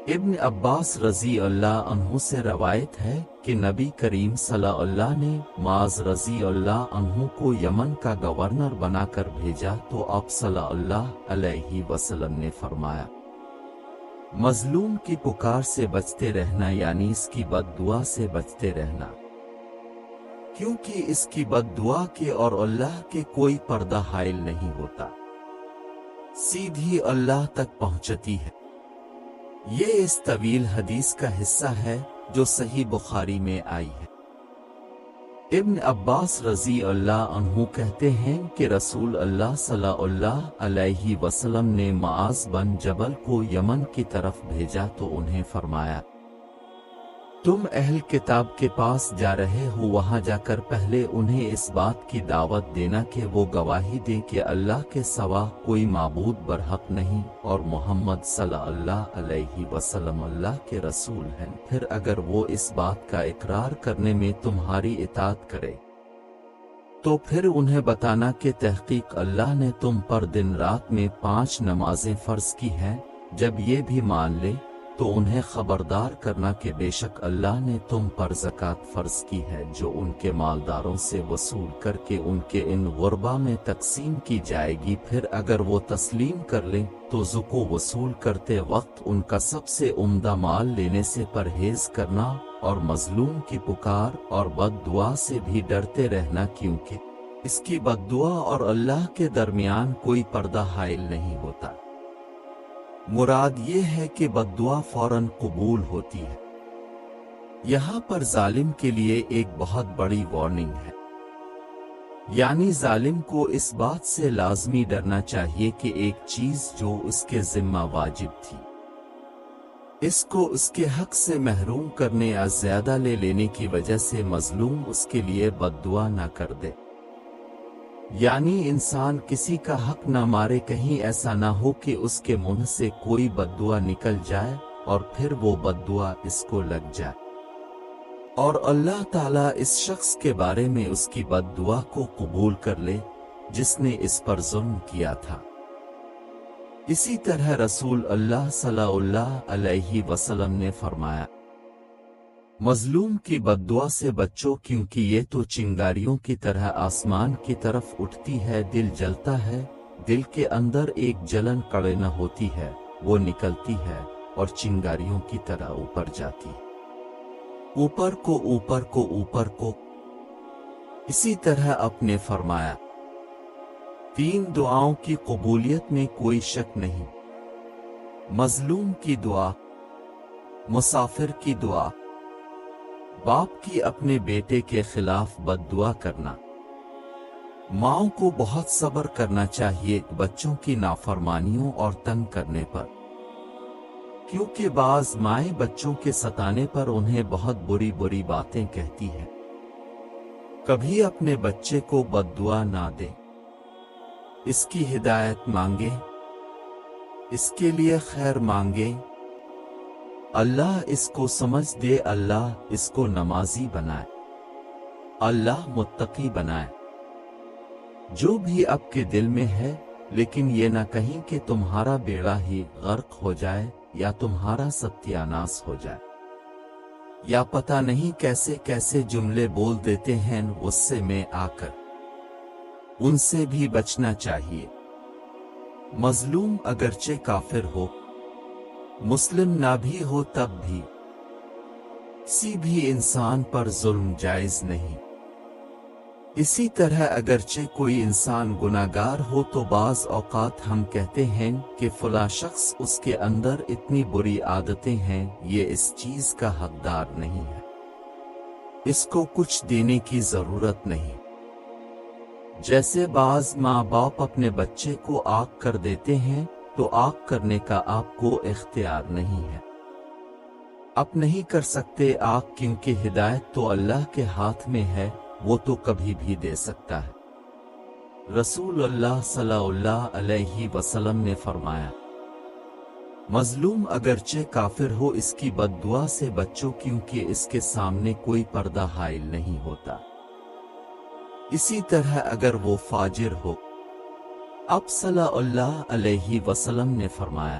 ابن عباس رضی اللہ عنہ سے روایت ہے کہ نبی کریم صلی اللہ نے معاذ رضی اللہ عنہ کو یمن کا گورنر بنا کر بھیجا تو آپ صلی اللہ علیہ وسلم نے فرمایا، مظلوم کی پکار سے بچتے رہنا، یعنی اس کی بد دعا سے بچتے رہنا، کیونکہ اس کی بد دعا کے اور اللہ کے کوئی پردہ حائل نہیں ہوتا، سیدھی اللہ تک پہنچتی ہے۔ یہ اس طویل حدیث کا حصہ ہے جو صحیح بخاری میں آئی ہے۔ ابن عباس رضی اللہ عنہ کہتے ہیں کہ رسول اللہ صلی اللہ علیہ وسلم نے معاذ بن جبل کو یمن کی طرف بھیجا تو انہیں فرمایا، تم اہل کتاب کے پاس جا رہے ہو، وہاں جا کر پہلے انہیں اس بات کی دعوت دینا کہ وہ گواہی دیں کہ اللہ کے سوا کوئی معبود برحق نہیں اور محمد صلی اللہ علیہ وسلم اللہ کے رسول ہیں۔ پھر اگر وہ اس بات کا اقرار کرنے میں تمہاری اطاعت کرے تو پھر انہیں بتانا کہ تحقیق اللہ نے تم پر دن رات میں 5 نمازیں فرض کی ہیں۔ جب یہ بھی مان لے تو انہیں خبردار کرنا کہ بے شک اللہ نے تم پر زکوٰۃ فرض کی ہے جو ان کے مالداروں سے وصول کر کے ان کے ان غربا میں تقسیم کی جائے گی۔ پھر اگر وہ تسلیم کر لیں تو زکوٰۃ وصول کرتے وقت ان کا سب سے عمدہ مال لینے سے پرہیز کرنا اور مظلوم کی پکار اور بد دعا سے بھی ڈرتے رہنا، کیونکہ اس کی بد دعا اور اللہ کے درمیان کوئی پردہ حائل نہیں ہوتا۔ مراد یہ ہے کہ بد دعا فوراً قبول ہوتی ہے۔ یہاں پر ظالم کے لیے ایک بہت بڑی وارننگ ہے، یعنی ظالم کو اس بات سے لازمی ڈرنا چاہیے کہ ایک چیز جو اس کے ذمہ واجب تھی اس کو اس کے حق سے محروم کرنے یا زیادہ لے لینے کی وجہ سے مظلوم اس کے لیے بد دعا نہ کر دے، یعنی انسان کسی کا حق نہ مارے، کہیں ایسا نہ ہو کہ اس کے منہ سے کوئی بد دعا نکل جائے اور پھر وہ بد دعا اس کو لگ جائے اور اللہ تعالیٰ اس شخص کے بارے میں اس کی بد دعا کو قبول کر لے جس نے اس پر ظلم کیا تھا۔ اسی طرح رسول اللہ صلی اللہ علیہ وسلم نے فرمایا، مظلوم کی بد دعا سے بچو، کیونکہ یہ تو چنگاریوں کی طرح آسمان کی طرف اٹھتی ہے، دل جلتا ہے، دل کے اندر ایک جلن کڑے نہ ہوتی ہے، وہ نکلتی ہے اور چنگاریوں کی طرح اوپر جاتی ہے، اوپر کو اوپر کو اوپر کو۔ اسی طرح آپ نے فرمایا، 3 دعاؤں کی قبولیت میں کوئی شک نہیں، مظلوم کی دعا، مسافر کی دعا، باپ کی اپنے بیٹے کے خلاف بد دعا کرنا۔ ماؤں کو بہت صبر کرنا چاہیے بچوں کی نافرمانیوں اور تنگ کرنے پر، کیونکہ بعض مائیں بچوں کے ستانے پر انہیں بہت بری بری باتیں کہتی ہیں۔ کبھی اپنے بچے کو بد دعا نہ دیں، اس کی ہدایت مانگیں، اس کے لیے خیر مانگیں، اللہ اس کو سمجھ دے، اللہ اس کو نمازی بنائے، اللہ متقی بنائے۔ جو بھی آپ کے دل میں ہے، لیکن یہ نہ کہیں کہ تمہارا بیڑا ہی غرق ہو جائے یا تمہارا ستیاناس ہو جائے، یا پتہ نہیں کیسے کیسے جملے بول دیتے ہیں غصے میں آ کر، ان سے بھی بچنا چاہیے۔ مظلوم اگرچہ کافر ہو، مسلم نہ بھی ہو، تب بھی کسی بھی انسان پر ظلم جائز نہیں۔ اسی طرح اگرچہ کوئی انسان گناہگار ہو تو بعض اوقات ہم کہتے ہیں کہ فلاں شخص، اس کے اندر اتنی بری عادتیں ہیں، یہ اس چیز کا حقدار نہیں ہے، اس کو کچھ دینے کی ضرورت نہیں۔ جیسے بعض ماں باپ اپنے بچے کو عاق کر دیتے ہیں تو عاق کرنے کا آپ کو اختیار نہیں ہے، آپ نہیں کر سکتے عاق، کیونکہ ہدایت تو اللہ کے ہاتھ میں ہے، وہ تو کبھی بھی دے سکتا ہے۔ رسول اللہ صلی اللہ علیہ وسلم نے فرمایا، مظلوم اگرچہ کافر ہو، اس کی بد دعا سے بچو، کیونکہ اس کے سامنے کوئی پردہ حائل نہیں ہوتا۔ اسی طرح اگر وہ فاجر ہو، آپ صلی اللہ علیہ وسلم نے فرمایا،